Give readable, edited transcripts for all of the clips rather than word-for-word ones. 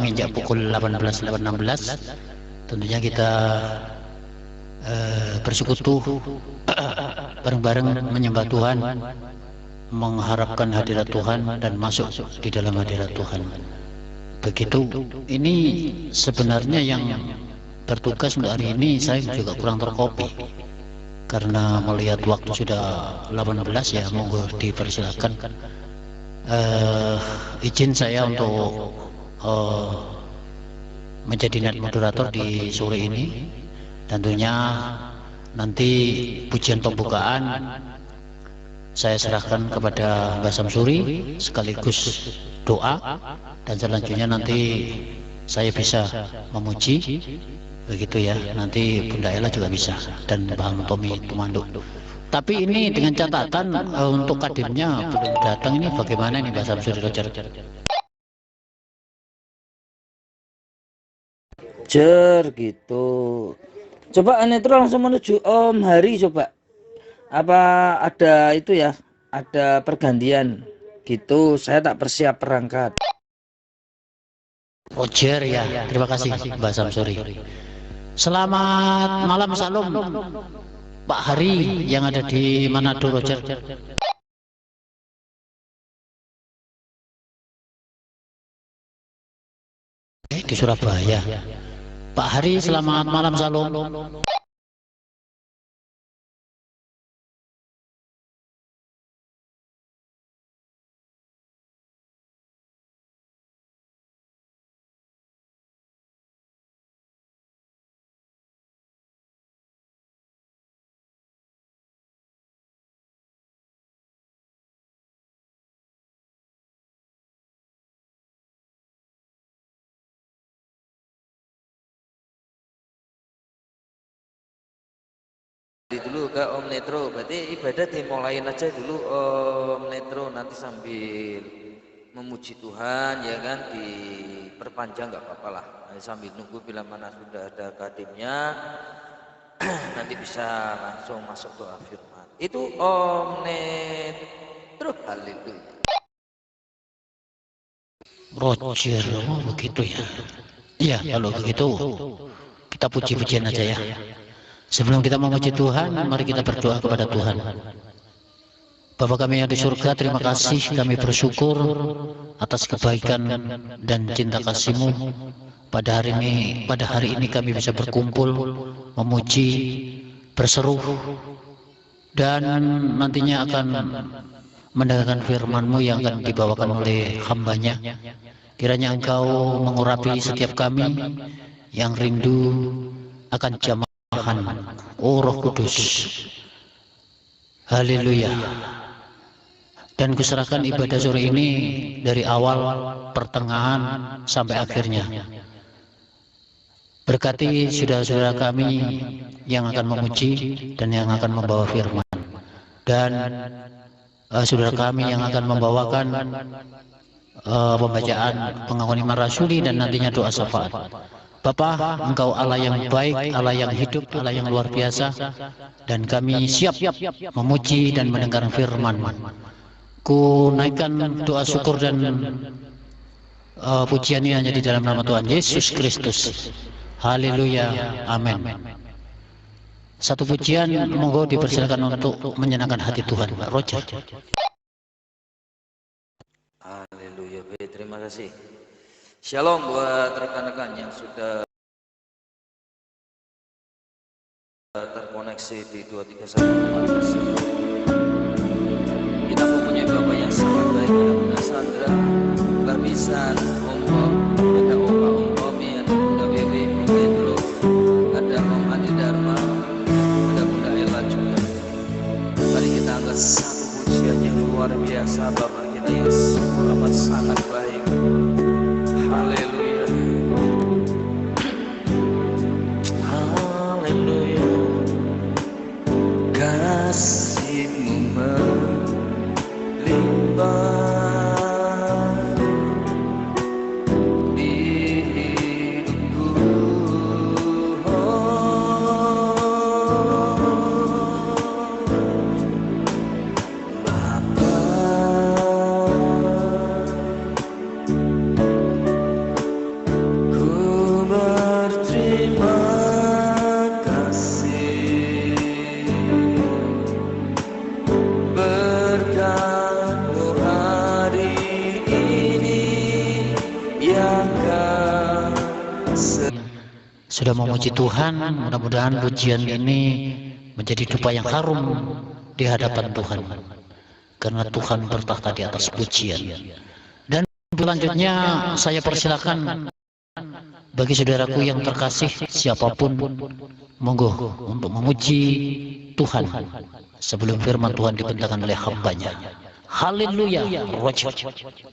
menginjak pukul 18.16, tentunya kita bersekutu bareng-bareng menyembah Tuhan, mengharapkan hadirat Tuhan dan masuk di dalam hadirat Tuhan. Begitu. Ini sebenarnya yang bertugas untuk hari ini saya juga kurang terkopi, karena melihat waktu sudah 18 ya, monggo dipersilakan. Izin saya untuk menjadi net moderator di sore ini. Tentunya nanti pujian pembukaan saya serahkan kepada Mbak Samsuri sekaligus doa, dan selanjutnya nanti saya bisa memuji, begitu ya. Nanti Bunda Ella juga bisa, dan Bang Tommy Tumanduk. Tapi ini dengan catatan untuk kadimnya belum datang, ini bagaimana ini Mbak Samsuri Roger? Gitu. Coba Netro langsung menuju Om Hari, coba. Apa ada itu ya? Ada pergantian gitu. Saya tak bersiap perangkat. Roger ya, terima kasih Mbak Samsuri. Selamat malam, salam Pak Hari yang ada di Manado, Roger. Di Surabaya. Pak Hari, selamat malam, salam. Dulu ke Om Netro, berarti ibadah dimulain aja dulu Om Netro, nanti sambil memuji Tuhan ya kan, diperpanjang nggak apa-apa lah, sambil nunggu bila mana sudah ada kadimnya nanti bisa langsung masuk doa firman. Itu Om Netro. Haleluya. Roger, oh begitu ya. Iya, kalau begitu kita puji-pujian aja ya. Sebelum kita memuji Tuhan, mari kita berdoa kepada Tuhan. Bapa kami yang di surga, terima kasih, kami bersyukur atas kebaikan dan cinta kasih-Mu. Pada hari ini kami bisa berkumpul, memuji, berseru, dan nantinya akan mendengarkan firman-Mu yang akan dibawakan oleh hamba-Nya. Kiranya Engkau mengurapi setiap kami yang rindu akan jamaah, oh Roh Kudus. Haleluya. Dan kuserahkan ibadah sore ini dari awal, pertengahan, sampai akhirnya. Berkati saudara-saudara kami yang akan memuji dan yang akan membawa firman, dan saudara kami yang akan membawakan pembacaan pengakuan iman rasuli dan nantinya doa syafaat. Bapa, Engkau Allah yang baik, Allah yang hidup, Allah yang luar biasa, dan kami siap memuji dan mendengar firman. Ku naikkan doa syukur dan pujian ini hanya di dalam nama Tuhan Yesus Kristus. Haleluya, amin. Satu pujian monggo dipersilakan untuk menyenangkan hati Tuhan, Pak Roger. Haleluya, terima kasih. Shalom buat rekan-rekan yang sudah terkoneksi di 231. Kita mempunyai Bapak yang sangat baik, ada Bunda Sandra, Barbisan, Om Bob, ada Om Bobi, ada Bunda Wiwi, Bunda Endro, ada Om Adi Dharma, ada Bunda Ella juga. Mari kita angkat satu pujian yang luar biasa Bapak kita yang amat sangat baik. Haleluya. Haleluya. Kasih-Mu melimpah muliakan. Sudah memuji Tuhan, mudah-mudahan pujian ini menjadi dupa yang harum di hadapan Tuhan, karena Tuhan bertakhta di atas pujian. Dan selanjutnya saya persilakan bagi saudaraku yang terkasih siapapun, monggo untuk memuji Tuhan sebelum firman Tuhan dibentangkan oleh hambanya. Haleluya. Haleluya Tuhan, terima kasih Tuhan.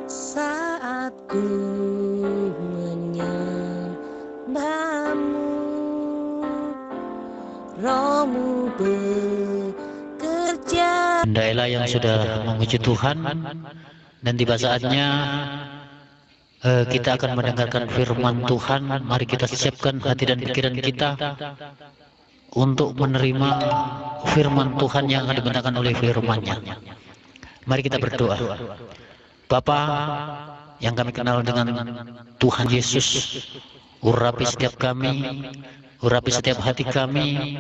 Saat ku menyembahmu, Rohmu bekerja. Andailah yang sudah memuji Tuhan, dan tiba saatnya kita akan mendengarkan firman Tuhan. Mari kita siapkan hati dan pikiran kita untuk menerima firman Tuhan yang akan dibentangkan oleh firman-Nya. Mari kita berdoa. Bapa yang kami kenal dengan Tuhan Yesus, urapi setiap kami, urapi setiap hati kami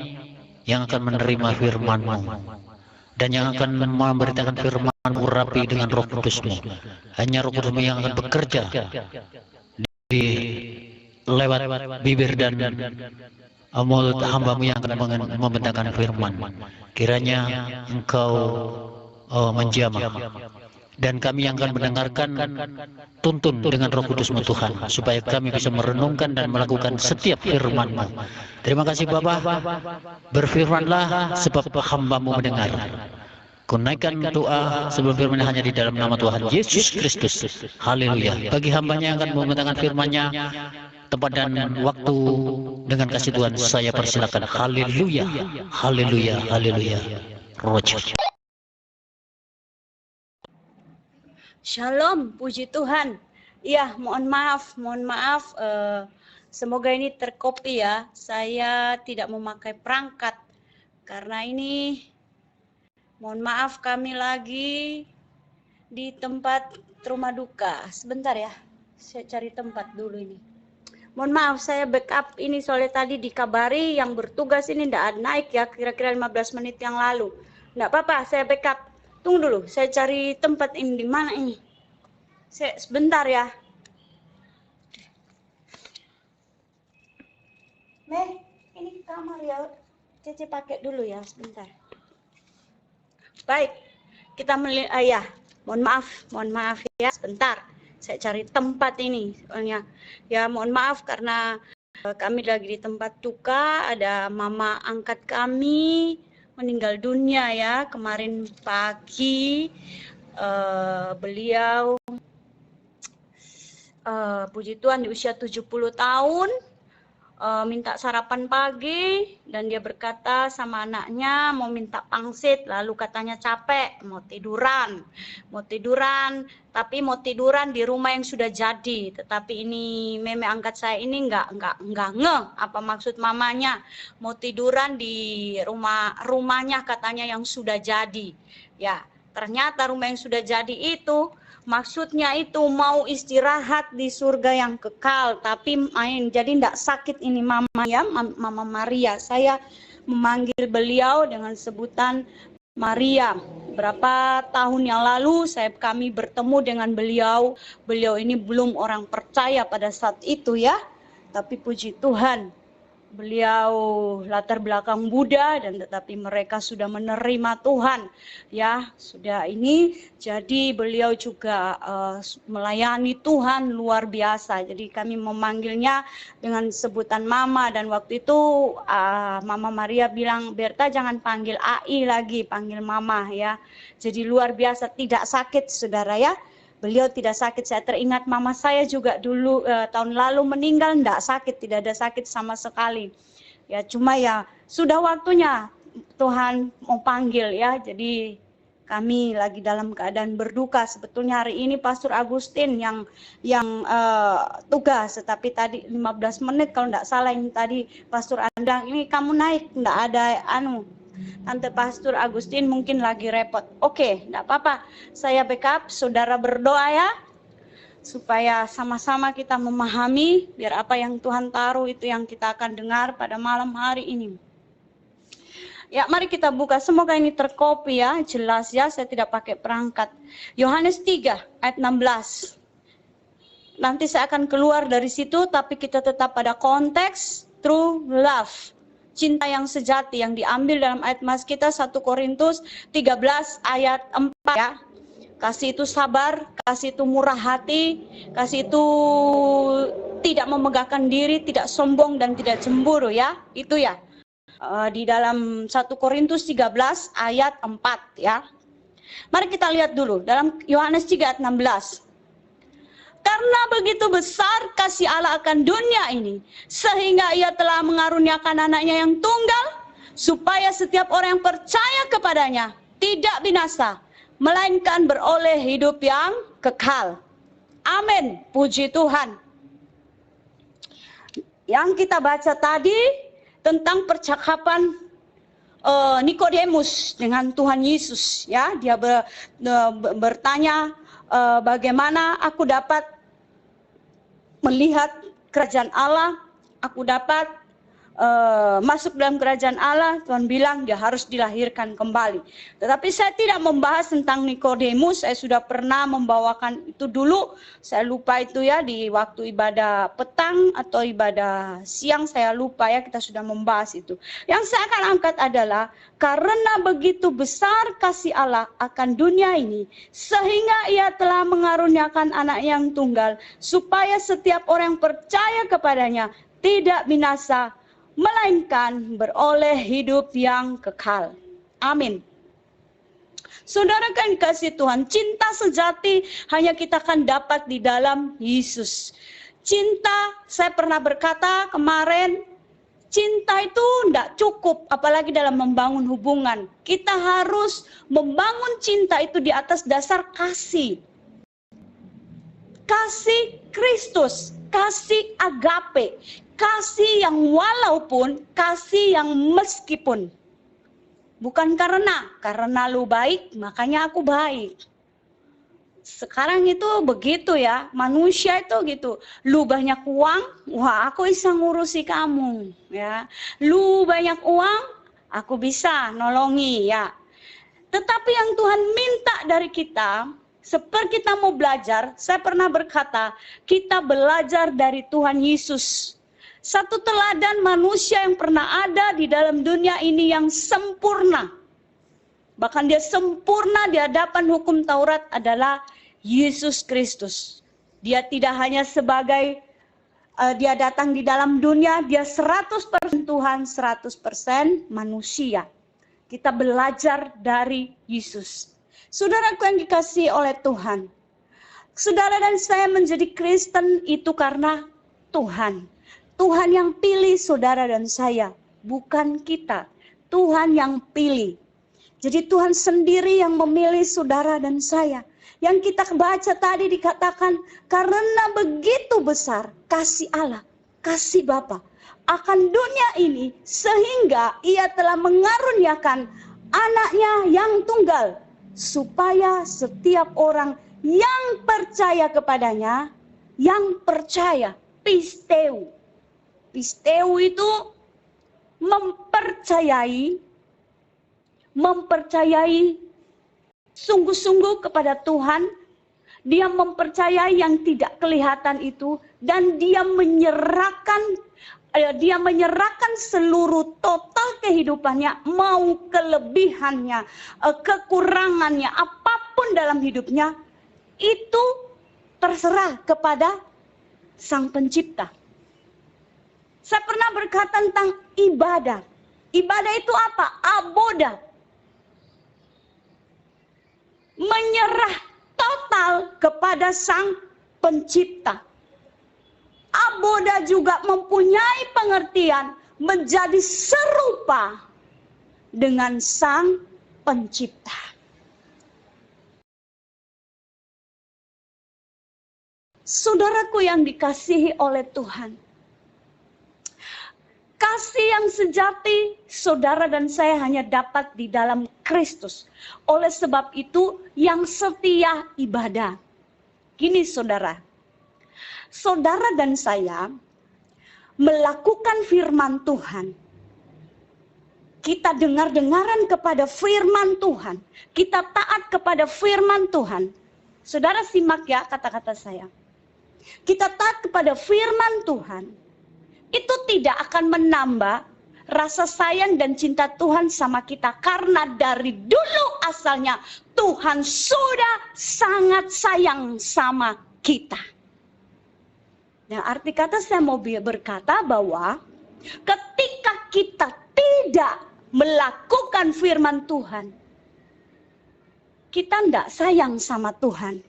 yang akan menerima firman-Mu, dan yang akan memberitakan firman, urapi dengan Roh Kudus-Mu. Hanya Roh Kudus-Mu yang akan bekerja di lewat bibir dan mulut hamba-Mu yang akan membentangkan firman. Kiranya Engkau menjamah, dan kami yang akan mendengarkan, tuntun dengan Roh Kudus-Mu Tuhan, supaya kami bisa merenungkan dan melakukan setiap firman-Mu. Terima kasih Bapa, berfirmanlah sebab hamba-Mu mendengar. Kunaikan doa sebelum firman hanya di dalam nama Tuhan Yesus Kristus. Haleluya. Bagi hambanya yang akan membentangkan firman-Nya, tempat dan waktu dengan kasih Tuhan saya persilakan. Haleluya, haleluya, haleluya. Roja. Shalom, puji Tuhan. Iya, mohon maaf. Semoga ini terkopi ya. Saya tidak memakai perangkat karena ini, mohon maaf, kami lagi di tempat rumah duka. Sebentar ya, saya cari tempat dulu ini. Mohon maaf, saya backup ini soalnya tadi dikabari yang bertugas ini tidak naik ya, kira-kira 15 menit yang lalu. Tidak apa-apa, saya backup. Tunggu dulu, saya cari tempat ini di mana ini. Sebentar ya. Meh, ini kamar ya. Cece pakai dulu ya, sebentar. Baik, kita ya. Mohon maaf ya, sebentar. Saya cari tempat ini soalnya. Ya, mohon maaf karena kami lagi di tempat duka. Ada mama angkat kami meninggal dunia ya kemarin pagi. Beliau puji Tuhan di usia 70 tahun, minta sarapan pagi, dan dia berkata sama anaknya mau minta pangsit, lalu katanya capek, mau tiduran, tapi mau tiduran di rumah yang sudah jadi. Tetapi ini meme angkat saya ini enggak ngeh apa maksud mamanya mau tiduran di rumahnya katanya yang sudah jadi. Ya, ternyata rumah yang sudah jadi itu maksudnya itu mau istirahat di surga yang kekal, tapi jadi tidak sakit ini mama ya, Mama Maria. Saya memanggil beliau dengan sebutan Maria. Berapa tahun yang lalu kami bertemu dengan beliau. Beliau ini belum orang percaya pada saat itu ya, tapi puji Tuhan beliau latar belakang Buddha dan tetapi mereka sudah menerima Tuhan ya, sudah ini, jadi beliau juga melayani Tuhan luar biasa. Jadi kami memanggilnya dengan sebutan Mama, dan waktu itu Mama Maria bilang, Berta jangan panggil AI lagi, panggil Mama ya. Jadi luar biasa, tidak sakit saudara ya. Beliau tidak sakit. Saya teringat mama saya juga dulu tahun lalu meninggal, tidak sakit, tidak ada sakit sama sekali. Ya cuma ya sudah waktunya Tuhan mau panggil ya. Jadi kami lagi dalam keadaan berduka. Sebetulnya hari ini Pastor Agustin yang tugas, tetapi tadi 15 menit kalau tidak salah ini tadi Pastor Andang, ini kamu naik, tidak ada Tante Pastor Agustin mungkin lagi repot. Oke, tidak apa-apa. Saya backup, saudara berdoa ya. Supaya sama-sama kita memahami, biar apa yang Tuhan taruh itu yang kita akan dengar pada malam hari ini. Ya, mari kita buka. Semoga ini terkopi ya, jelas ya, saya tidak pakai perangkat. Yohanes 3 ayat 16. Nanti saya akan keluar dari situ, tapi kita tetap pada konteks true love. Cinta yang sejati yang diambil dalam ayat mas kita 1 Korintus 13 ayat 4 ya. Kasih itu sabar, kasih itu murah hati, kasih itu tidak memegahkan diri, tidak sombong dan tidak cemburu ya. Itu ya. Di dalam 1 Korintus 13 ayat 4 ya. Mari kita lihat dulu dalam Yohanes 3 ayat 16. Karena begitu besar kasih Allah akan dunia ini, sehingga ia telah mengaruniakan anaknya yang tunggal, supaya setiap orang yang percaya kepadanya tidak binasa, melainkan beroleh hidup yang kekal. Amin, puji Tuhan. Yang kita baca tadi tentang percakapan Nikodemus dengan Tuhan Yesus, ya, dia bertanya, bagaimana aku dapat melihat kerajaan Allah, aku dapat masuk dalam kerajaan Allah. Tuhan bilang dia harus dilahirkan kembali. Tetapi saya tidak membahas tentang Nikodemus, saya sudah pernah membawakan itu dulu. Saya lupa itu ya, di waktu ibadah petang atau ibadah siang, saya lupa ya, kita sudah membahas itu. Yang saya akan angkat adalah karena begitu besar kasih Allah akan dunia ini, sehingga ia telah mengaruniakan anak yang tunggal, supaya setiap orang yang percaya kepadanya tidak binasa, melainkan beroleh hidup yang kekal. Amin. Saudara kan kasih Tuhan, cinta sejati hanya kita akan dapat di dalam Yesus. Cinta, saya pernah berkata kemarin, cinta itu tidak cukup, apalagi dalam membangun hubungan. Kita harus membangun cinta itu di atas dasar kasih. Kasih Kristus, kasih agape, kasih yang walaupun, kasih yang meskipun. Bukan karena lu baik, makanya aku baik. Sekarang itu begitu ya, manusia itu gitu. Lu banyak uang, wah aku bisa ngurusi kamu. Ya, lu banyak uang, aku bisa nolongi ya. Tetapi yang Tuhan minta dari kita, seperti kita mau belajar, saya pernah berkata, kita belajar dari Tuhan Yesus. Satu teladan manusia yang pernah ada di dalam dunia ini yang sempurna. Bahkan dia sempurna di hadapan hukum Taurat adalah Yesus Kristus. Dia tidak hanya sebagai, dia datang di dalam dunia, dia 100% Tuhan, 100% manusia. Kita belajar dari Yesus. Saudaraku yang dikasihi oleh Tuhan, saudara dan saya menjadi Kristen itu karena Tuhan. Tuhan yang pilih saudara dan saya, bukan kita. Tuhan yang pilih. Jadi Tuhan sendiri yang memilih saudara dan saya. Yang kita baca tadi dikatakan, karena begitu besar kasih Allah, kasih Bapa akan dunia ini, sehingga ia telah mengaruniakan anaknya yang tunggal, supaya setiap orang yang percaya kepadanya, yang percaya, pisteu. Pisteu itu mempercayai sungguh-sungguh kepada Tuhan. Dia mempercayai yang tidak kelihatan itu, dan dia menyerahkan Dia menyerahkan seluruh total kehidupannya, mau kelebihannya, kekurangannya, apapun dalam hidupnya, itu terserah kepada Sang Pencipta. Saya pernah berkata tentang ibadah. Ibadah itu apa? Aboda. Menyerah total kepada Sang Pencipta. Aboda juga mempunyai pengertian menjadi serupa dengan Sang Pencipta. Saudaraku yang dikasihi oleh Tuhan, kasih yang sejati saudara dan saya hanya dapat di dalam Kristus. Oleh sebab itu yang setia ibadah. Gini saudara, saudara dan saya melakukan firman Tuhan. Kita dengar-dengaran kepada firman Tuhan. Kita taat kepada firman Tuhan. Saudara simak ya kata-kata saya. Kita taat kepada firman Tuhan. Itu tidak akan menambah rasa sayang dan cinta Tuhan sama kita. Karena dari dulu asalnya Tuhan sudah sangat sayang sama kita. Nah, arti kata saya mau berkata bahwa ketika kita tidak melakukan firman Tuhan, kita tidak sayang sama Tuhan.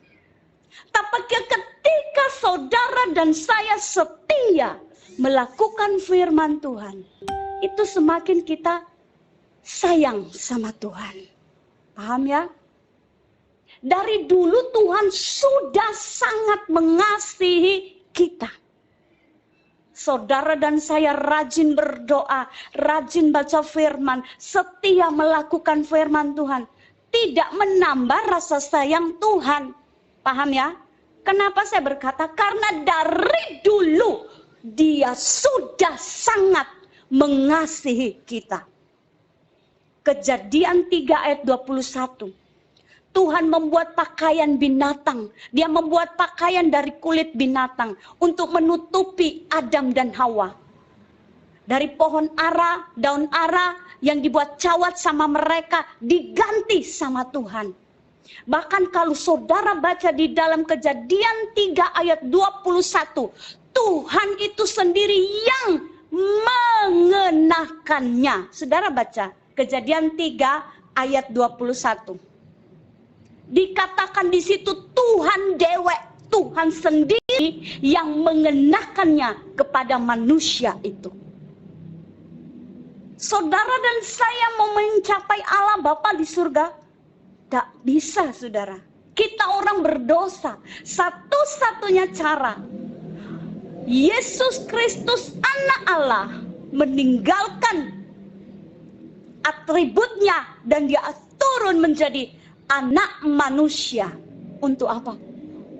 Tapi ketika saudara dan saya setia melakukan firman Tuhan, itu semakin kita sayang sama Tuhan. Paham ya? Dari dulu Tuhan sudah sangat mengasihi kita. Saudara dan saya rajin berdoa, rajin baca firman, setia melakukan firman Tuhan. Tidak menambah rasa sayang Tuhan. Paham ya? Kenapa saya berkata? Karena dari dulu Dia sudah sangat mengasihi kita. Kejadian 3 ayat 21. Tuhan membuat pakaian binatang. Dia membuat pakaian dari kulit binatang untuk menutupi Adam dan Hawa. Dari pohon ara, daun ara yang dibuat cawat sama mereka diganti sama Tuhan. Bahkan kalau saudara baca di dalam Kejadian 3 ayat 21, Tuhan itu sendiri yang mengenakannya. Saudara baca Kejadian 3 ayat 21. Dikatakan di situ Tuhan dewek, Tuhan sendiri yang mengenakannya kepada manusia itu. Saudara dan saya mau mencapai Allah Bapa di surga? Tak bisa saudara. Kita orang berdosa. Satu-satunya cara Yesus Kristus anak Allah meninggalkan atributnya dan dia turun menjadi anak manusia. Untuk apa?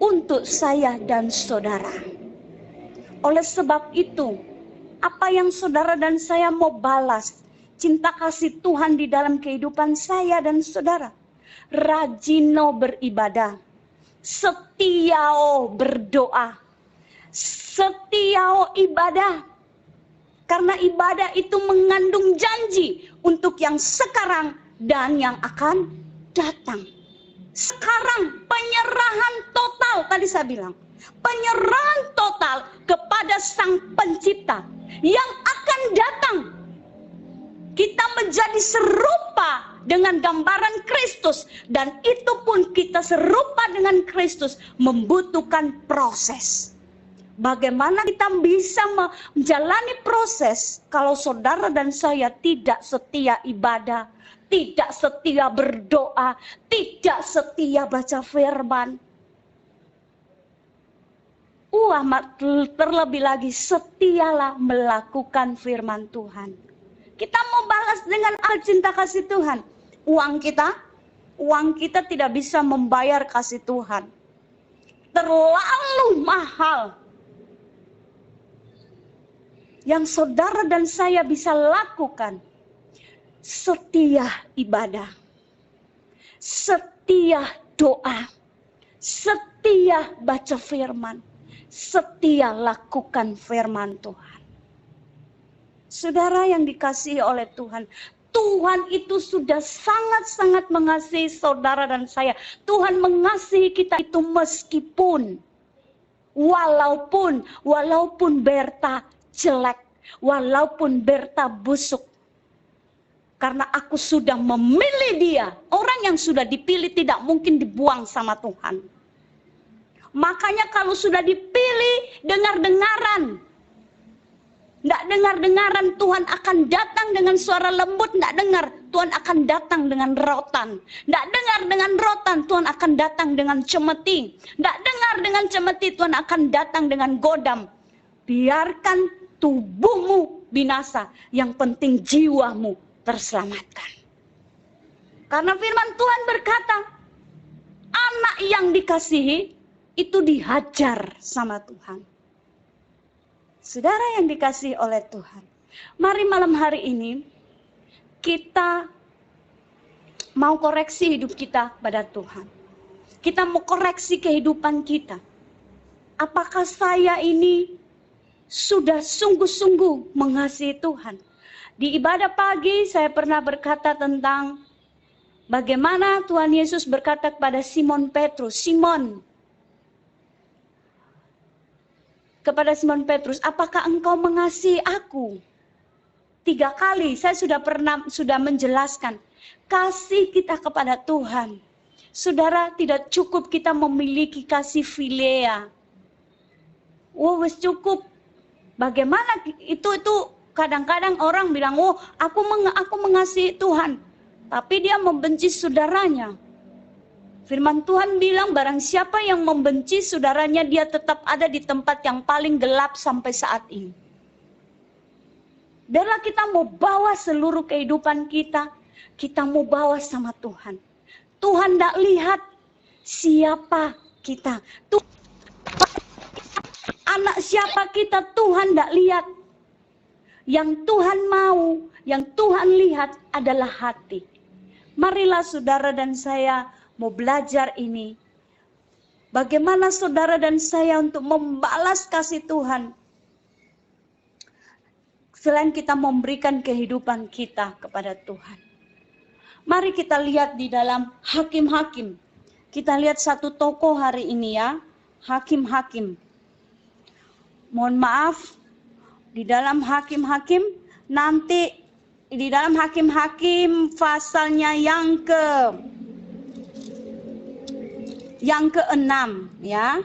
Untuk saya dan saudara. Oleh sebab itu, apa yang saudara dan saya mau balas? Cinta kasih Tuhan di dalam kehidupan saya dan saudara. Rajino beribadah. Setiao berdoa. Setiao ibadah. Karena ibadah itu mengandung janji untuk yang sekarang dan yang akan datang. Sekarang penyerahan total, tadi saya bilang, penyerahan total kepada Sang Pencipta yang akan datang. Kita menjadi serupa dengan gambaran Kristus, dan itu pun kita serupa dengan Kristus membutuhkan proses. Bagaimana kita bisa menjalani proses kalau saudara dan saya tidak setia ibadah, tidak setia berdoa, tidak setia baca firman. Terlebih lagi setialah melakukan firman Tuhan. Kita mau balas dengan cinta kasih Tuhan. Uang kita tidak bisa membayar kasih Tuhan. Terlalu mahal. Yang saudara dan saya bisa lakukan, setia ibadah, setia doa, setia baca firman, setia lakukan firman Tuhan. Saudara yang dikasihi oleh Tuhan, Tuhan itu sudah sangat-sangat mengasihi saudara dan saya. Tuhan mengasihi kita itu meskipun, walaupun Berta jelek, walaupun Berta busuk. Karena aku sudah memilih dia. Orang yang sudah dipilih tidak mungkin dibuang sama Tuhan. Makanya kalau sudah dipilih, dengar-dengaran. Tidak dengar-dengaran, Tuhan akan datang dengan suara lembut. Tidak dengar, Tuhan akan datang dengan rotan. Tidak dengar dengan rotan, Tuhan akan datang dengan cemeti. Tidak dengar dengan cemeti, Tuhan akan datang dengan godam. Biarkan tubuhmu binasa, yang penting jiwamu terselamatkan. Karena firman Tuhan berkata, anak yang dikasihi itu dihajar sama Tuhan. Saudara yang dikasihi oleh Tuhan, mari malam hari ini kita mau koreksi hidup kita pada Tuhan. Kita mau koreksi kehidupan kita. Apakah saya ini sudah sungguh-sungguh mengasihi Tuhan? Di ibadah pagi saya pernah berkata tentang bagaimana Tuhan Yesus berkata kepada Simon Petrus, apakah engkau mengasihi aku? 3 kali saya sudah menjelaskan kasih kita kepada Tuhan. Saudara, tidak cukup kita memiliki kasih filea. Wes cukup. Bagaimana itu kadang-kadang orang bilang, aku mengasihi Tuhan, tapi dia membenci saudaranya. Firman Tuhan bilang barang siapa yang membenci saudaranya, dia tetap ada di tempat yang paling gelap sampai saat ini. Biarlah kita mau bawa seluruh kehidupan kita, kita mau bawa sama Tuhan. Tuhan tidak lihat siapa kita. Anak siapa kita, Tuhan tidak lihat. Yang Tuhan mau, yang Tuhan lihat adalah hati. Marilah saudara dan saya mau belajar ini. Bagaimana saudara dan saya untuk membalas kasih Tuhan. Selain kita memberikan kehidupan kita kepada Tuhan. Mari kita lihat di dalam Hakim-Hakim. Kita lihat satu tokoh hari ini ya. Hakim-Hakim. Mohon maaf. Di dalam Hakim-Hakim. Nanti di dalam Hakim-Hakim pasalnya yang ke-6 ya.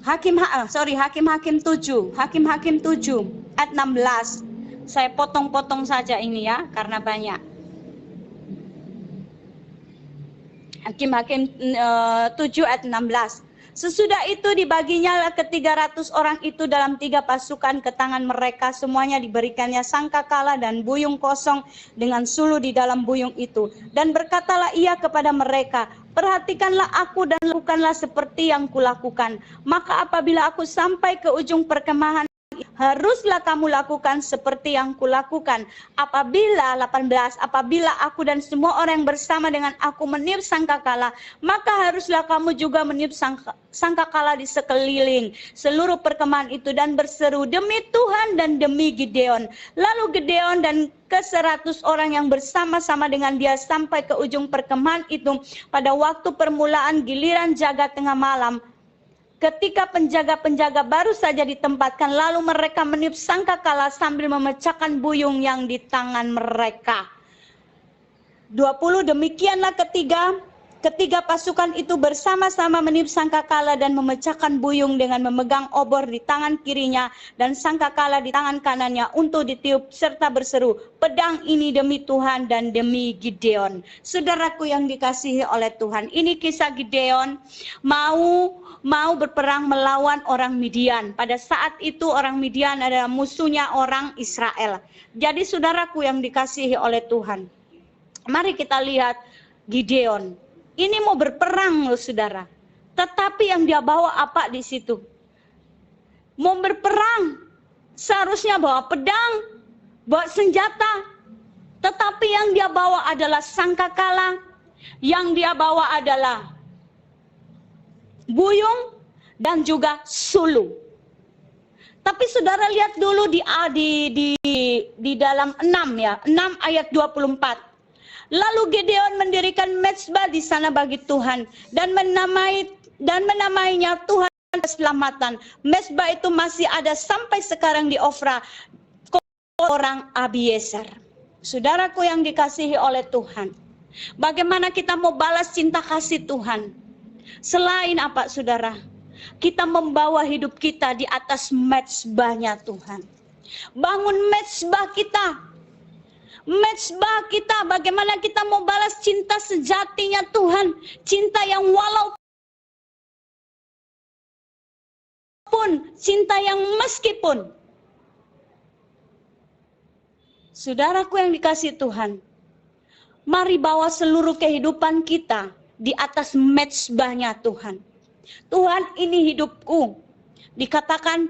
Hakim-Hakim 7. Hakim-Hakim 7 ayat 16. Saya potong-potong saja ini ya karena banyak. Hakim-Hakim 7 ayat 16. Sesudah itu dibaginya ke-300 orang itu dalam 3 pasukan ke tangan mereka. Semuanya diberikannya sangkakala dan buyung kosong dengan suluh di dalam buyung itu. Dan berkatalah ia kepada mereka, perhatikanlah aku dan lakukanlah seperti yang kulakukan. Maka apabila aku sampai ke ujung perkemahan, haruslah kamu lakukan seperti yang kulakukan. Apabila aku dan semua orang yang bersama dengan aku meniup sangkakala, maka haruslah kamu juga meniup sangkakala di sekeliling seluruh perkemahan itu dan berseru demi Tuhan dan demi Gideon. Lalu Gideon dan ke-100 orang yang bersama-sama dengan dia sampai ke ujung perkemahan itu pada waktu permulaan giliran jaga tengah malam. Ketika penjaga-penjaga baru saja ditempatkan, lalu mereka meniup sangkakala sambil memecahkan buyung yang di tangan mereka. 20 Demikianlah ketiga pasukan itu bersama-sama meniup sangkakala dan memecahkan buyung dengan memegang obor di tangan kirinya dan sangkakala di tangan kanannya untuk ditiup serta berseru, pedang ini demi Tuhan dan demi Gideon. Saudaraku yang dikasihi oleh Tuhan, ini kisah Gideon mau berperang melawan orang Midian. Pada saat itu orang Midian adalah musuhnya orang Israel. Jadi saudaraku yang dikasihi oleh Tuhan, mari kita lihat Gideon. Ini mau berperang loh saudara. Tetapi yang dia bawa apa di situ? Mau berperang. Seharusnya bawa pedang, bawa senjata. Tetapi yang dia bawa adalah sangkakala. Yang dia bawa adalah buyung dan juga suluh. Tapi saudara lihat dulu di dalam 6 ya, 6 ayat 24. Lalu Gideon mendirikan mezbah di sana bagi Tuhan dan menamainya Tuhan keselamatan. Mezbah itu masih ada sampai sekarang di Ofra, orang Abiezer. Saudaraku yang dikasihi oleh Tuhan, bagaimana kita mau balas cinta kasih Tuhan? Selain apa, saudara? Kita membawa hidup kita di atas mezbahnya Tuhan. Bangun mezbah kita. Mezbah kita, bagaimana kita mau balas cinta sejatinya Tuhan. Cinta yang walaupun, cinta yang meskipun. Saudaraku yang dikasihi Tuhan, mari bawa seluruh kehidupan kita di atas mezbahnya Tuhan. Tuhan, ini hidupku. Dikatakan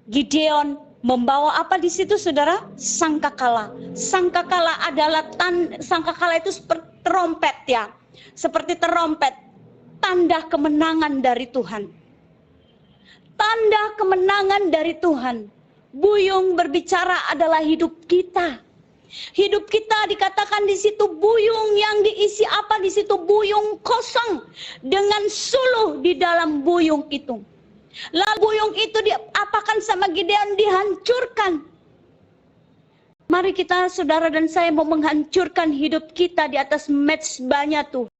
Gideon membawa apa di situ, saudara? Sangkakala. Sangkakala adalah sangkakala itu seperti terompet ya. Seperti terompet, tanda kemenangan dari Tuhan. Tanda kemenangan dari Tuhan. Buyung berbicara adalah hidup kita. Hidup kita dikatakan di situ buyung yang diisi apa di situ? Buyung kosong dengan suluh di dalam buyung itu. Lalu buyung itu diapakan sama Gideon? Dihancurkan. Mari kita, saudara dan saya, mau menghancurkan hidup kita di atas mezbahnya Tuhan.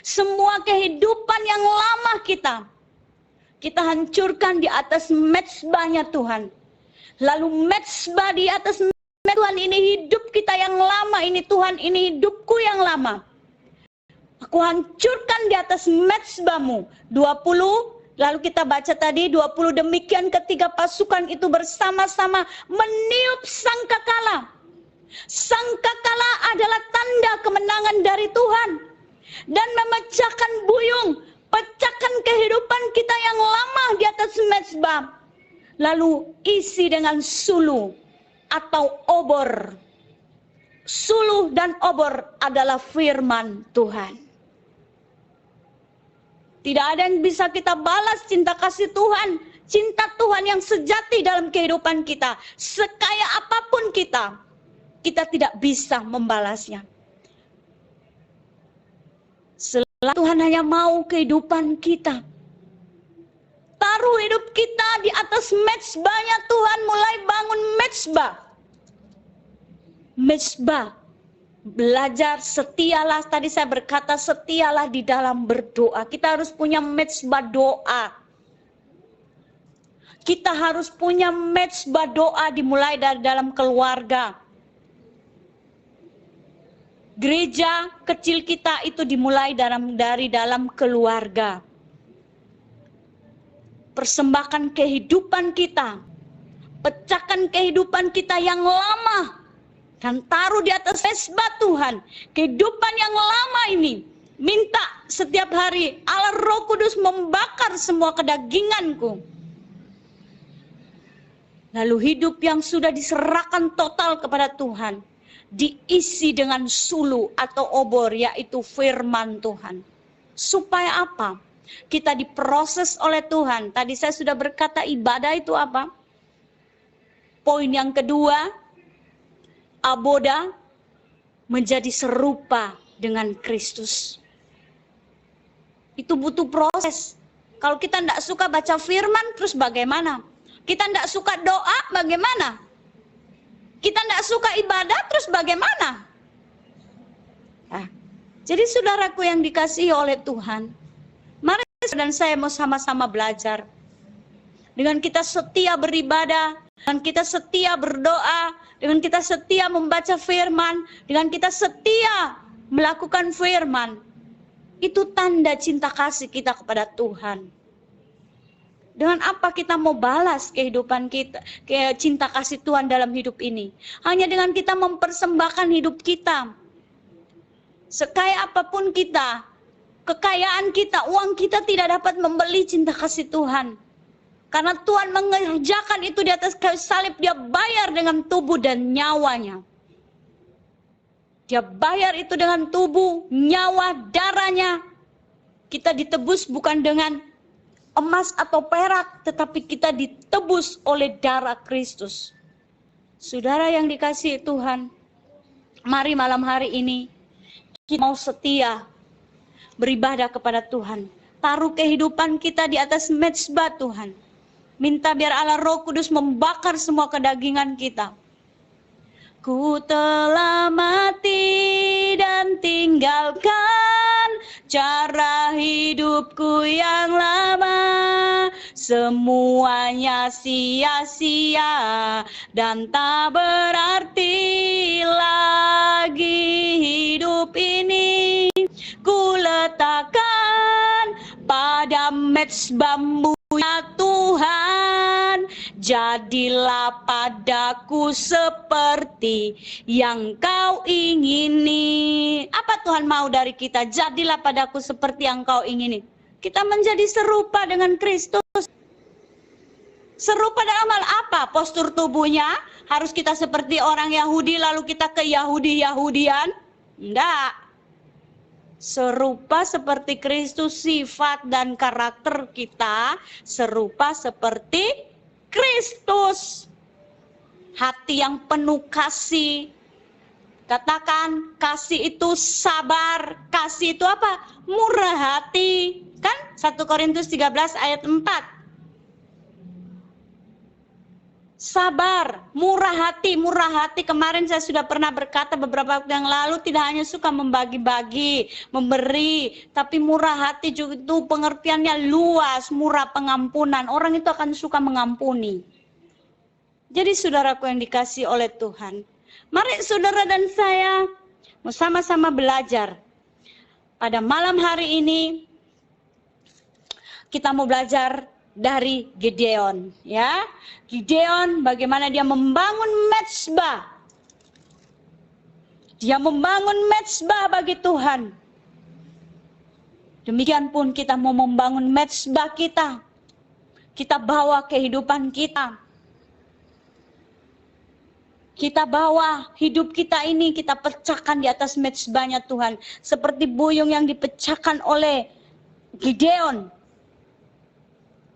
Semua kehidupan yang lama kita hancurkan di atas mezbahnya Tuhan. Lalu mezbah di atas Tuhan, ini hidup kita yang lama, ini Tuhan, ini hidupku yang lama. Aku hancurkan di atas mezbahmu. 20, lalu kita baca tadi 20, demikian ketiga pasukan itu bersama-sama meniup sangkakala. Sangkakala adalah tanda kemenangan dari Tuhan. Dan memecahkan buyung, pecahkan kehidupan kita yang lama di atas mezbah. Lalu isi dengan suluh atau obor. Suluh dan obor adalah firman Tuhan. Tidak ada yang bisa kita balas cinta kasih Tuhan. Cinta Tuhan yang sejati dalam kehidupan kita. Sekaya apapun kita tidak bisa membalasnya. Setelah Tuhan hanya mau kehidupan kita. Taruh hidup kita di atas mezbahnya Tuhan, mulai bangun mezbah. Mezbah. Belajar, setialah, tadi saya berkata setialah di dalam berdoa. Kita harus punya mezbah doa. Kita harus punya mezbah doa dimulai dari dalam keluarga. Gereja kecil kita itu dimulai dari dalam keluarga. Persembahkan kehidupan kita, pecahkan kehidupan kita yang lama, dan taruh di atas mezbah Tuhan. Kehidupan yang lama ini, minta setiap hari Allah Roh Kudus membakar semua kedaginganku. Lalu hidup yang sudah diserahkan total kepada Tuhan, diisi dengan suluh atau obor, yaitu firman Tuhan. Supaya apa? Kita diproses oleh Tuhan. Tadi saya sudah berkata ibadah itu apa? Poin yang kedua, aboda menjadi serupa dengan Kristus. Itu butuh proses. Kalau kita tidak suka baca firman, terus bagaimana? Kita tidak suka doa, bagaimana? Kita tidak suka ibadah, terus bagaimana? Nah, jadi saudaraku yang dikasihi oleh Tuhan, mari dan saya mau sama-sama belajar. Dengan kita setia beribadah, dengan kita setia berdoa, dengan kita setia membaca firman, dengan kita setia melakukan firman, itu tanda cinta kasih kita kepada Tuhan. Dengan apa kita mau balas kehidupan kita, cinta kasih Tuhan dalam hidup ini? Hanya dengan kita mempersembahkan hidup kita. Sekaya apapun kita, kekayaan kita, uang kita tidak dapat membeli cinta kasih Tuhan. Karena Tuhan mengerjakan itu di atas kayu salib, dia bayar dengan tubuh dan nyawanya. Dia bayar itu dengan tubuh, nyawa, darahnya. Kita ditebus bukan dengan emas atau perak, tetapi kita ditebus oleh darah Kristus. Saudara yang dikasihi Tuhan, mari malam hari ini kita mau setia beribadah kepada Tuhan. Taruh kehidupan kita di atas mezbah Tuhan. Minta biar Allah Roh Kudus membakar semua kedagingan kita. Ku telah mati dan tinggalkan cara hidupku yang lama. Semuanya sia-sia dan tak berarti lagi hidup ini. Ku letakkan pada mezbahmu ya Tuhan, jadilah padaku seperti yang Kau ingini. Apa Tuhan mau dari kita? Jadilah padaku seperti yang Kau ingini. Kita menjadi serupa dengan Kristus. Serupa dalam hal apa? Postur tubuhnya harus kita seperti orang Yahudi lalu kita ke Yahudi-Yahudian? Enggak. Serupa seperti Kristus, sifat dan karakter kita serupa seperti Kristus. Hati yang penuh kasih. Katakan kasih itu sabar, kasih itu apa? Murah hati. Kan 1 Korintus 13 ayat 4. Sabar, murah hati. Murah hati kemarin saya sudah pernah berkata beberapa waktu yang lalu, tidak hanya suka membagi-bagi, memberi, tapi murah hati juga itu pengertiannya luas, murah pengampunan. Orang itu akan suka mengampuni. Jadi saudaraku yang dikasihi oleh Tuhan, mari saudara dan saya sama-sama belajar. Pada malam hari ini kita mau belajar dari Gideon, ya. Gideon bagaimana dia membangun mezbah. Dia membangun mezbah bagi Tuhan. Demikian pun kita mau membangun mezbah kita. Kita bawa kehidupan kita. Kita bawa hidup kita ini, kita pecahkan di atas mezbahnya Tuhan. Seperti buyung yang dipecahkan oleh Gideon.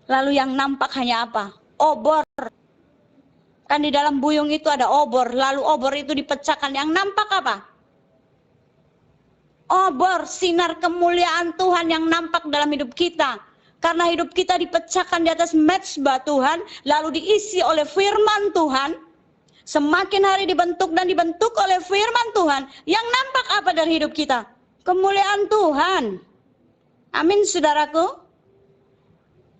Lalu yang nampak hanya apa? Obor. Kan di dalam buyung itu ada obor. Lalu obor itu dipecahkan. Yang nampak apa? Obor, sinar kemuliaan Tuhan yang nampak dalam hidup kita. Karena hidup kita dipecahkan di atas mezbah Tuhan. Lalu diisi oleh firman Tuhan. Semakin hari dibentuk dan dibentuk oleh firman Tuhan. Yang nampak apa dari hidup kita? Kemuliaan Tuhan. Amin saudaraku.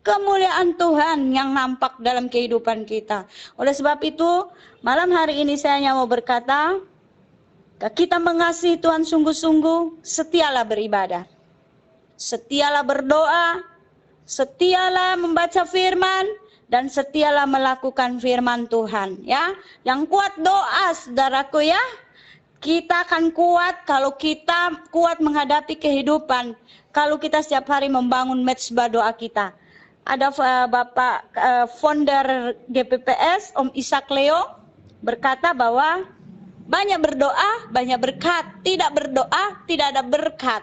Kemuliaan Tuhan yang nampak dalam kehidupan kita. Oleh sebab itu, malam hari ini saya hanya mau berkata, kita mengasihi Tuhan sungguh-sungguh, setialah beribadah. Setialah berdoa, setialah membaca firman, dan setialah melakukan firman Tuhan. Ya, yang kuat doa, saudaraku ya. Kita akan kuat kalau kita kuat menghadapi kehidupan. Kalau kita setiap hari membangun mezbah doa kita. Ada Bapak founder GPPS, Om Ishak Leo, berkata bahwa banyak berdoa, banyak berkat. Tidak berdoa, tidak ada berkat.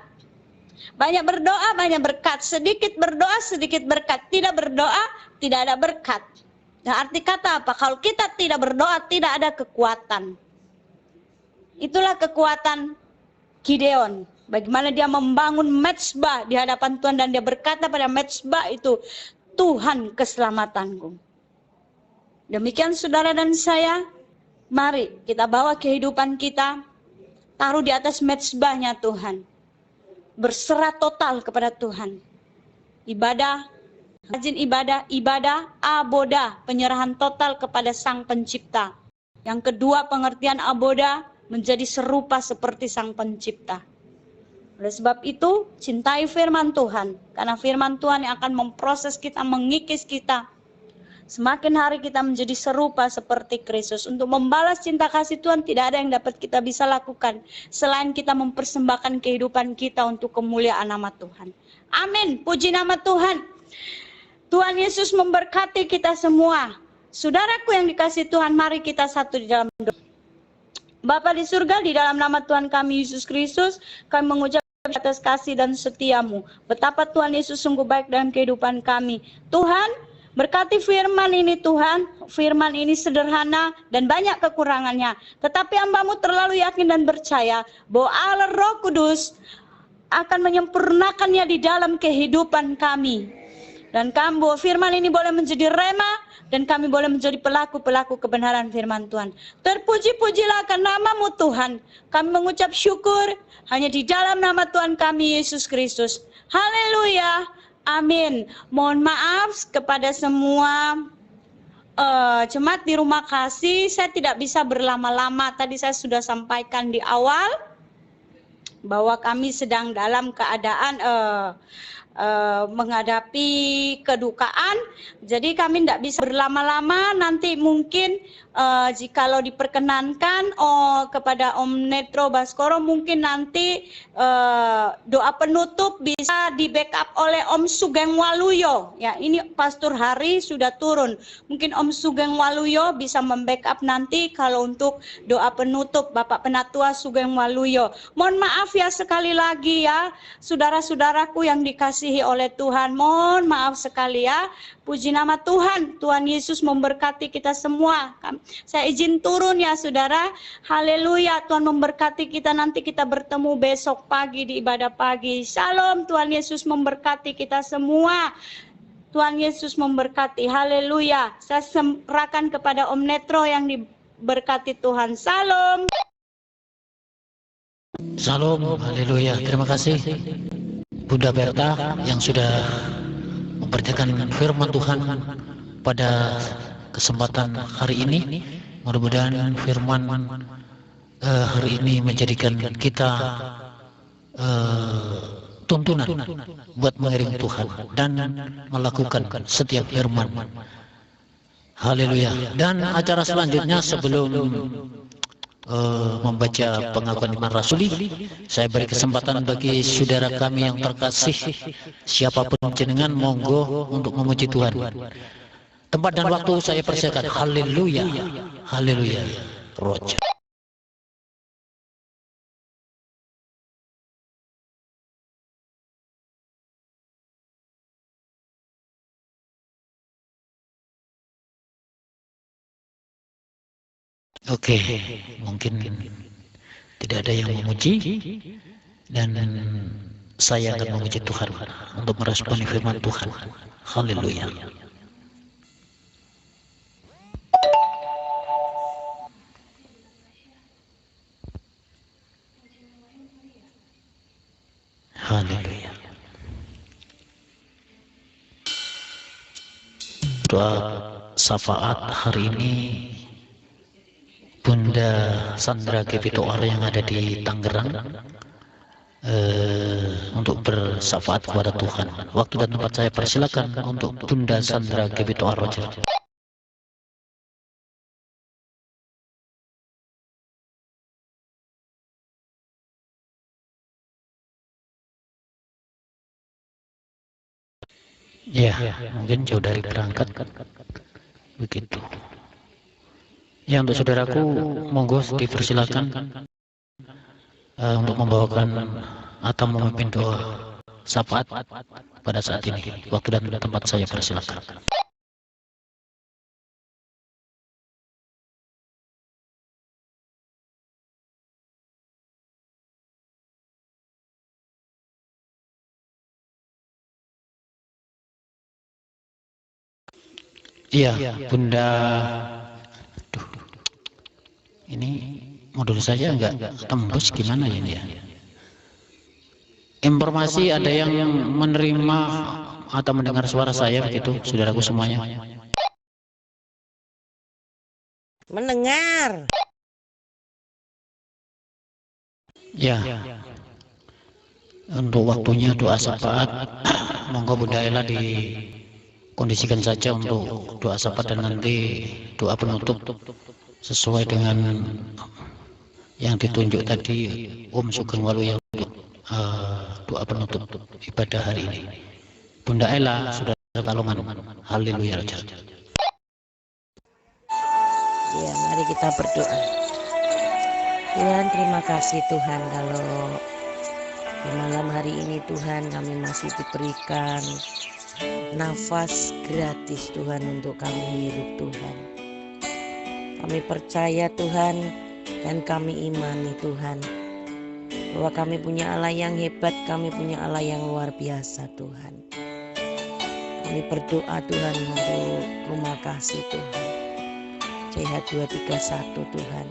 Banyak berdoa, banyak berkat. Sedikit berdoa, sedikit berkat. Tidak berdoa, tidak ada berkat. Nah, arti kata apa? Kalau kita tidak berdoa, tidak ada kekuatan. Itulah kekuatan Gideon. Bagaimana dia membangun mezbah di hadapan Tuhan dan dia berkata pada mezbah itu, Tuhan keselamatanku. Demikian saudara dan saya, mari kita bawa kehidupan kita, taruh di atas mezbahnya Tuhan. Berserah total kepada Tuhan. Ibadah, rajin ibadah, ibadah, aboda, penyerahan total kepada Sang Pencipta. Yang kedua pengertian aboda, menjadi serupa seperti Sang Pencipta. Oleh sebab itu, cintai firman Tuhan. Karena firman Tuhan yang akan memproses kita, mengikis kita. Semakin hari kita menjadi serupa seperti Kristus. Untuk membalas cinta kasih Tuhan, tidak ada yang dapat kita bisa lakukan. Selain kita mempersembahkan kehidupan kita untuk kemuliaan nama Tuhan. Amin. Puji nama Tuhan. Tuhan Yesus memberkati kita semua. Saudaraku yang dikasihi Tuhan, mari kita satu di dalam doa. Bapa di surga, di dalam nama Tuhan kami Yesus Kristus, kami mengucap atas kasih dan setiamu. Betapa Tuhan Yesus sungguh baik dalam kehidupan kami. Tuhan, berkati firman ini Tuhan. Firman ini sederhana dan banyak kekurangannya. Tetapi hamba-Mu terlalu yakin dan percaya bahwa Allah Roh Kudus akan menyempurnakannya di dalam kehidupan kami. Dan bahwa firman ini boleh menjadi rema dan kami boleh menjadi pelaku-pelaku kebenaran firman Tuhan. Terpuji-pujilah akan nama-Mu Tuhan. Kami mengucap syukur hanya di dalam nama Tuhan kami Yesus Kristus. Haleluya. Amin. Mohon maaf kepada semua jemaat di rumah kasih. Saya tidak bisa berlama-lama. Tadi saya sudah sampaikan di awal bahwa kami sedang dalam keadaan menghadapi kedukaan, jadi kami tidak bisa berlama-lama. Nanti mungkin jikalau diperkenankan kepada Om Netro Baskoro, mungkin nanti doa penutup bisa di backup oleh Om Sugeng Waluyo. Ya, ini Pastor Hari sudah turun. Mungkin Om Sugeng Waluyo bisa membackup nanti kalau untuk doa penutup Bapak Penatua Sugeng Waluyo. Mohon maaf ya sekali lagi ya, saudara-saudaraku yang dikasihi oleh Tuhan. Mohon maaf sekali ya. Puji nama Tuhan. Tuhan Yesus memberkati kita semua. Saya izin turun ya saudara. Haleluya. Tuhan memberkati kita. Nanti kita bertemu besok pagi di ibadah pagi. Shalom. Tuhan Yesus memberkati kita semua. Tuhan Yesus memberkati. Haleluya. Saya serahkan kepada Om Netro yang diberkati Tuhan. Shalom. Salam, haleluya. Terima kasih Bunda Berta yang sudah mempercayakan firman Tuhan pada kesempatan hari ini. Mudah-mudahan firman hari ini menjadikan kita tuntunan buat mengiring Tuhan dan melakukan setiap firman. Haleluya. Dan acara selanjutnya sebelum membaca pengakuan iman rasuli, saya beri kesempatan bagi saudara kami yang terkasih, siapapun jenengan, monggo untuk memuji Tuhan. Tempat dan waktu saya persilakan. Haleluya, haleluya. Roja. Oke, mungkin tidak ada yang memuji dan saya akan memuji Tuhan untuk meresponi firman Tuhan. Haleluya. Haleluya. Doa syafaat hari ini Bunda Sandra Gepitoar yang ada di Tangerang untuk bersyafaat kepada Tuhan. Waktu dan tempat saya persilakan untuk Bunda Sandra Gepitoar Roja. Ya, mungkin jauh dari berangkat begitu. Ya, untuk saudaraku, monggo dipersilakan untuk membawakan atau memimpin doa syafaat pada saat ini. Waktu dan tempat saya persilakan. Iya, Bunda. Ini modul saja nggak tembus, gimana ya ini ya? Informasi ada yang menerima atau mendengar suara saya begitu, saudaraku semuanya? Mendengar. Ya. Untuk waktunya doa syafaat, monggo Bunda Ella dikondisikan saja untuk doa syafaat dan nanti doa penutup sesuai dengan yang ditunjuk tadi Om Sugeng Waluyo untuk doa penutup ibadah hari ini. Bunda Ella sudah kalungan. Haleluya. Ya, mari kita berdoa. Tuhan, terima kasih Tuhan kalau Di malam hari ini Tuhan, kami masih diberikan nafas gratis Tuhan untuk kami hidup Tuhan. Kami percaya Tuhan dan kami imani Tuhan bahwa kami punya Allah yang hebat, kami punya Allah yang luar biasa Tuhan. Kami berdoa Tuhan untuk rumah kasih Tuhan, CH231 Tuhan.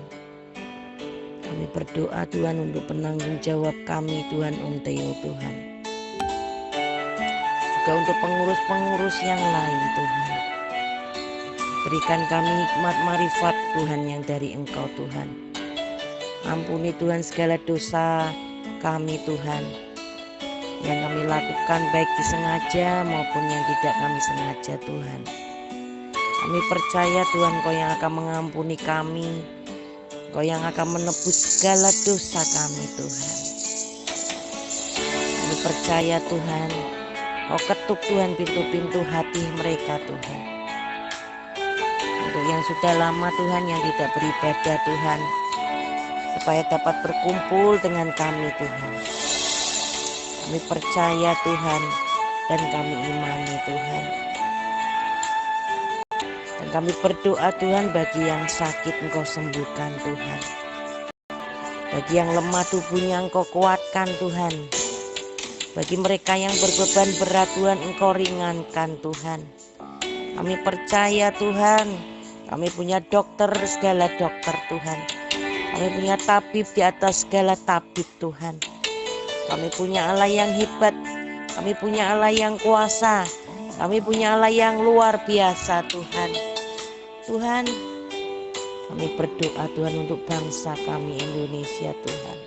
Kami berdoa Tuhan untuk penanggung jawab kami Tuhan, Om Theo Tuhan. Juga untuk pengurus-pengurus yang lain Tuhan. Berikan kami hikmat marifat Tuhan yang dari Engkau Tuhan. Ampuni Tuhan segala dosa kami Tuhan, yang kami lakukan baik disengaja maupun yang tidak kami sengaja Tuhan. Kami percaya Tuhan Kau yang akan mengampuni kami, Kau yang akan menebus segala dosa kami Tuhan. Kami percaya Tuhan, Kau ketuk Tuhan pintu-pintu hati mereka Tuhan. Untuk yang sudah lama Tuhan yang tidak beribadah Tuhan, supaya dapat berkumpul dengan kami Tuhan. Kami percaya Tuhan dan kami imani Tuhan. Dan kami berdoa Tuhan, bagi yang sakit Engkau sembuhkan Tuhan. Bagi yang lemah tubuhnya Engkau kuatkan Tuhan. Bagi mereka yang berbeban berat Tuhan, Engkau ringankan Tuhan. Kami percaya Tuhan, kami punya dokter segala dokter Tuhan. Kami punya tabib di atas segala tabib Tuhan. Kami punya Allah yang hebat, kami punya Allah yang kuasa, kami punya Allah yang luar biasa Tuhan. Tuhan, kami berdoa Tuhan untuk bangsa kami Indonesia Tuhan.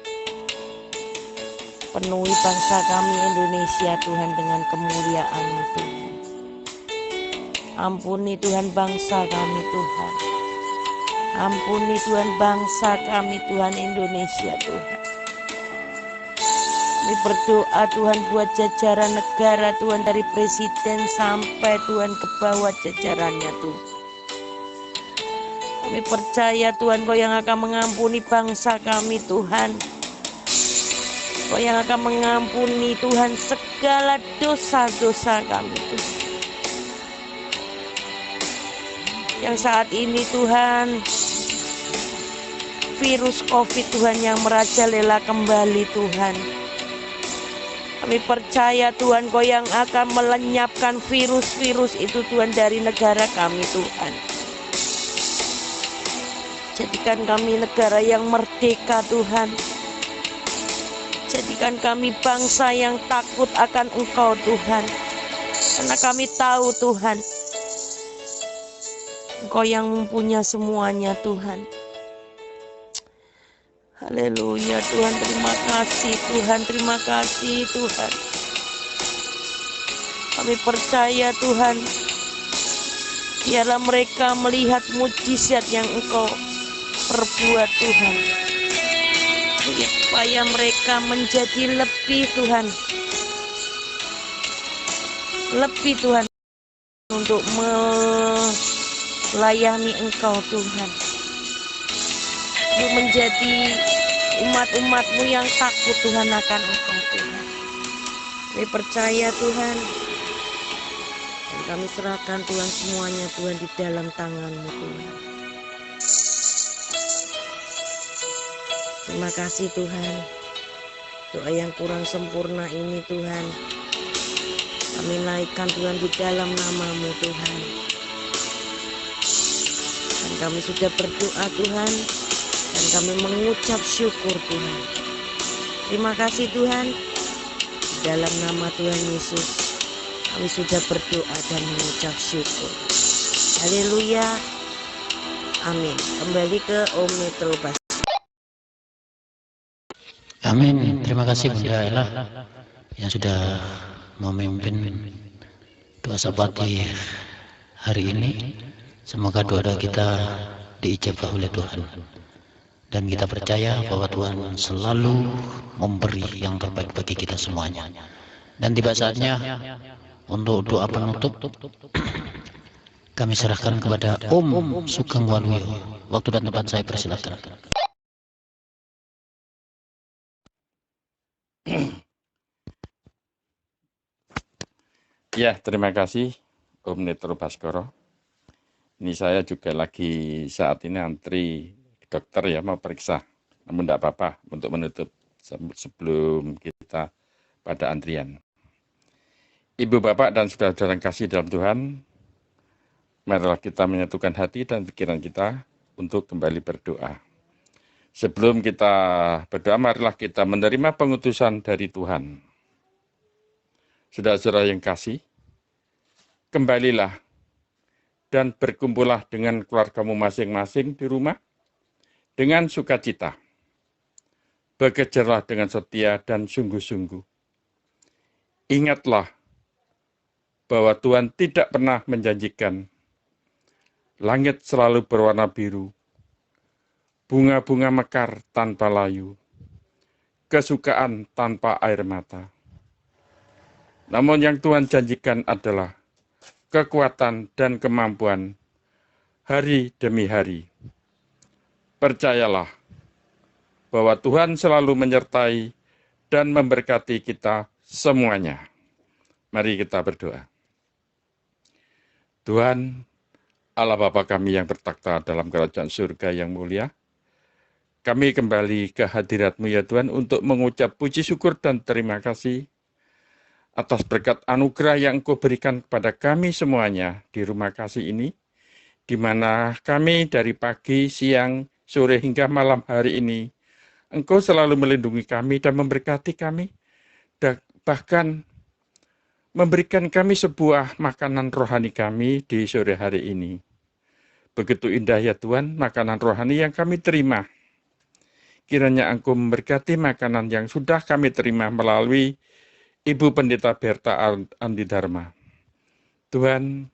Penuhi bangsa kami Indonesia Tuhan dengan kemuliaan-Mu Tuhan. Ampuni Tuhan bangsa kami Tuhan. Ampuni Tuhan bangsa kami Tuhan Indonesia Tuhan. Kami berdoa Tuhan buat jajaran negara Tuhan, dari presiden sampai Tuhan ke bawah jajarannya Tuhan. Kami percaya Tuhan Kau yang akan mengampuni bangsa kami Tuhan. Kau yang akan mengampuni Tuhan segala dosa-dosa kami Tuhan. Yang saat ini Tuhan, virus COVID Tuhan yang merajalela kembali Tuhan. Kami percaya Tuhan Kau yang akan melenyapkan virus-virus itu Tuhan dari negara kami Tuhan. Jadikan kami negara yang merdeka Tuhan. Jadikan kami bangsa yang takut akan Engkau Tuhan. Karena kami tahu Tuhan, Engkau yang mempunyai semuanya Tuhan. Haleluya Tuhan, terima kasih Tuhan, terima kasih Tuhan. Kami percaya Tuhan, biarlah mereka melihat mujizat yang Engkau perbuat Tuhan, supaya mereka menjadi lebih Tuhan, lebih Tuhan, untuk melayani Engkau Tuhan, untuk menjadi umat-umat-Mu yang takut Tuhan akan Engkau Tuhan. Kami percaya Tuhan, dan kami serahkan Tuhan semuanya Tuhan di dalam tangan-Mu Tuhan. Terima kasih Tuhan. Doa yang kurang sempurna ini Tuhan, kami naikkan Tuhan di dalam nama-Mu Tuhan. Dan kami sudah berdoa Tuhan, dan kami mengucap syukur Tuhan. Terima kasih Tuhan. Di dalam nama Tuhan Yesus kami sudah berdoa dan mengucap syukur. Haleluya. Amin. Kembali ke Om Metro Bas. Amin. Terima kasih Bunda Ella yang sudah memimpin doa sabati hari ini. Semoga doa-doa kita diijabah oleh Tuhan. Dan kita percaya bahwa Tuhan selalu memberi yang terbaik bagi kita semuanya. Dan tiba saatnya untuk doa penutup kami serahkan kepada Om Sugeng Waluyo. Waktu dan tempat saya persilakan. Ya, terima kasih Om Netro Baskoro. Ini saya juga lagi saat ini antri dokter ya, mau periksa. Namun tidak apa-apa untuk menutup sebelum kita pada antrian. Ibu, Bapak, dan saudara-saudara yang kasih dalam Tuhan, marilah kita menyatukan hati dan pikiran kita untuk kembali berdoa. Sebelum kita berdoa, marilah kita menerima pengutusan dari Tuhan. Saudara-saudara yang kasih, kembalilah dan berkumpullah dengan keluargamu masing-masing di rumah dengan sukacita. Bekerjalah dengan setia dan sungguh-sungguh. Ingatlah bahwa Tuhan tidak pernah menjanjikan langit selalu berwarna biru, bunga-bunga mekar tanpa layu, kesukaan tanpa air mata. Namun yang Tuhan janjikan adalah kekuatan dan kemampuan hari demi hari. Percayalah bahwa Tuhan selalu menyertai dan memberkati kita semuanya. Mari kita berdoa. Tuhan, Allah Bapa kami yang bertakhta dalam kerajaan surga yang mulia, kami kembali ke hadirat-Mu ya Tuhan untuk mengucap puji syukur dan terima kasih atas berkat anugerah yang Engkau berikan kepada kami semuanya di rumah kasih ini, di mana kami dari pagi, siang, sore hingga malam hari ini, Engkau selalu melindungi kami dan memberkati kami, dan bahkan memberikan kami sebuah makanan rohani kami di sore hari ini. Begitu indah ya Tuhan, makanan rohani yang kami terima. Kiranya Engkau memberkati makanan yang sudah kami terima melalui Ibu Pendeta Berta Andi Dharma. Tuhan,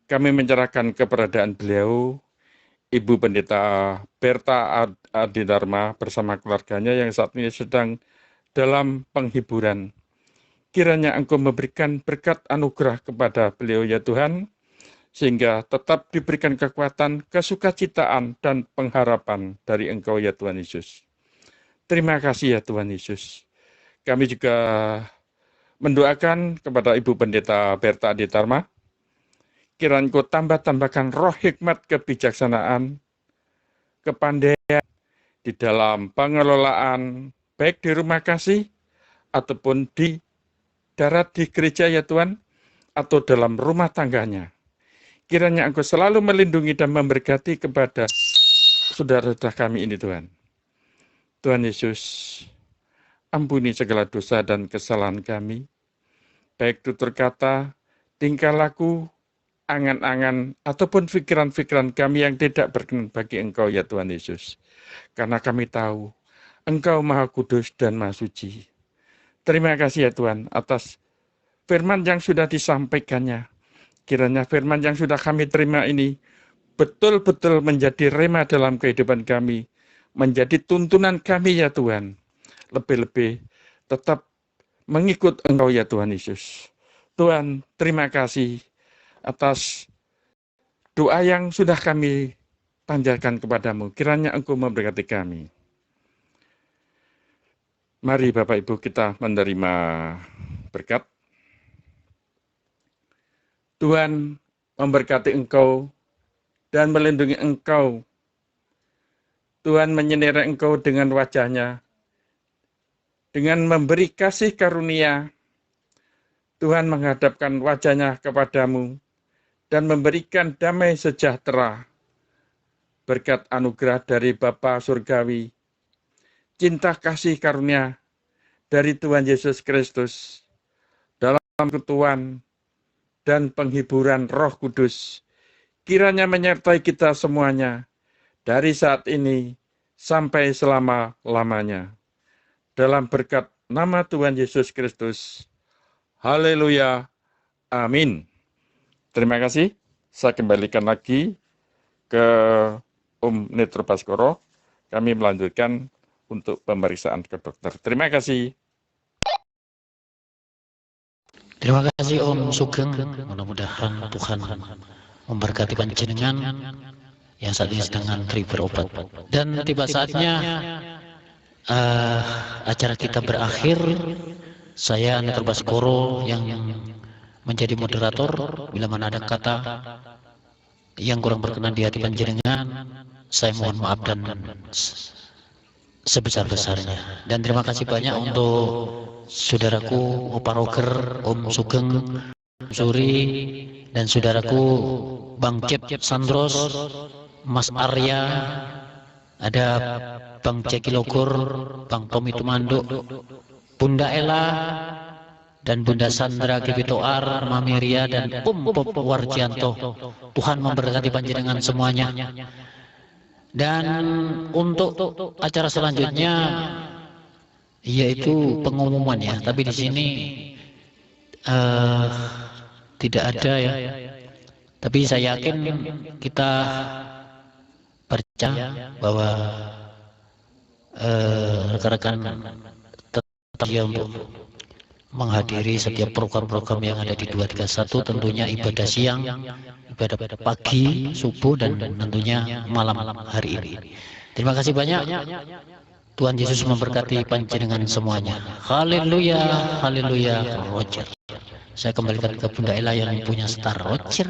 kami menyerahkan keberadaan beliau, Ibu Pendeta Berta Andi Dharma bersama keluarganya yang saat ini sedang dalam penghiburan. Kiranya Engkau memberikan berkat anugerah kepada beliau ya Tuhan, sehingga tetap diberikan kekuatan, kesukacitaan, dan pengharapan dari Engkau ya Tuhan Yesus. Terima kasih ya Tuhan Yesus. Kami juga mendoakan kepada Ibu Pendeta Berta Andi Dharma, kiranya Engkau tambahkan roh hikmat kebijaksanaan, kepandaian di dalam pengelolaan, baik di rumah kasih, ataupun di darat di gereja ya Tuhan, atau dalam rumah tangganya. Kiranya Engkau selalu melindungi dan memberkati kepada saudara-saudara kami ini Tuhan. Tuhan Yesus, ampuni segala dosa dan kesalahan kami, baik tutur kata, tingkah laku, angan-angan, ataupun pikiran-pikiran kami yang tidak berkenan bagi Engkau ya Tuhan Yesus. Karena kami tahu, Engkau Maha Kudus dan Maha Suci. Terima kasih ya Tuhan atas firman yang sudah disampaikannya. Kiranya firman yang sudah kami terima ini betul-betul menjadi rema dalam kehidupan kami, menjadi tuntunan kami ya Tuhan. Lebih-lebih tetap mengikut Engkau ya Tuhan Yesus. Tuhan, terima kasih atas doa yang sudah kami panjatkan kepadamu. Kiranya Engkau memberkati kami. Mari Bapak Ibu kita menerima berkat. Tuhan memberkati engkau dan melindungi engkau. Tuhan menyinari engkau dengan wajah-Nya, dengan memberi kasih karunia. Tuhan menghadapkan wajah-Nya kepadamu dan memberikan damai sejahtera. Berkat anugerah dari Bapa Surgawi, cinta kasih karunia dari Tuhan Yesus Kristus, dalam ketuaan dan penghiburan Roh Kudus, kiranya menyertai kita semuanya dari saat ini sampai selama-lamanya. Dalam berkat nama Tuhan Yesus Kristus. Haleluya. Amin. Terima kasih. Saya kembalikan lagi ke Om Netro Baskoro. Kami melanjutkan untuk pemeriksaan ke dokter. Terima kasih. Terima kasih Om Sugeng. Mudah-mudahan Tuhan memberkati panjenengan yang saat ini sedang antri berobat. Dan tiba saatnya acara kita berakhir. Saya Netro Baskoro yang menjadi moderator. Bila mana ada kata yang kurang berkenan di hati panjenengan, saya mohon maaf dan sebesar-besarnya. Dan terima kasih banyak untuk saudaraku Opa Roger, Om Sugeng, Suri, dan saudaraku Bang Cep Sandros, Mas Arya, ada Bang Ceki Logor, Bang Tommy Tumanduk, Bunda Ella, dan Bunda Sandra Gibitoar, Mami Ria, dan Pop Warjianto. Tuhan memberkati panjenengan semuanya. Dan untuk acara selanjutnya yaitu pengumuman ya, tapi di sini tidak ada ya. Tapi saya yakin kita percaya bahwa rekan-rekan tetap ya untuk menghadiri setiap program-program yang ada di 231, tentunya ibadah siang, ibadah pagi, subuh, dan tentunya malam hari ini. Terima kasih banyak. Tuhan Yesus memberkati panjenengan semuanya. Haleluya, haleluya, Roger. Saya kembalikan ke Bunda Ella yang punya star Roger.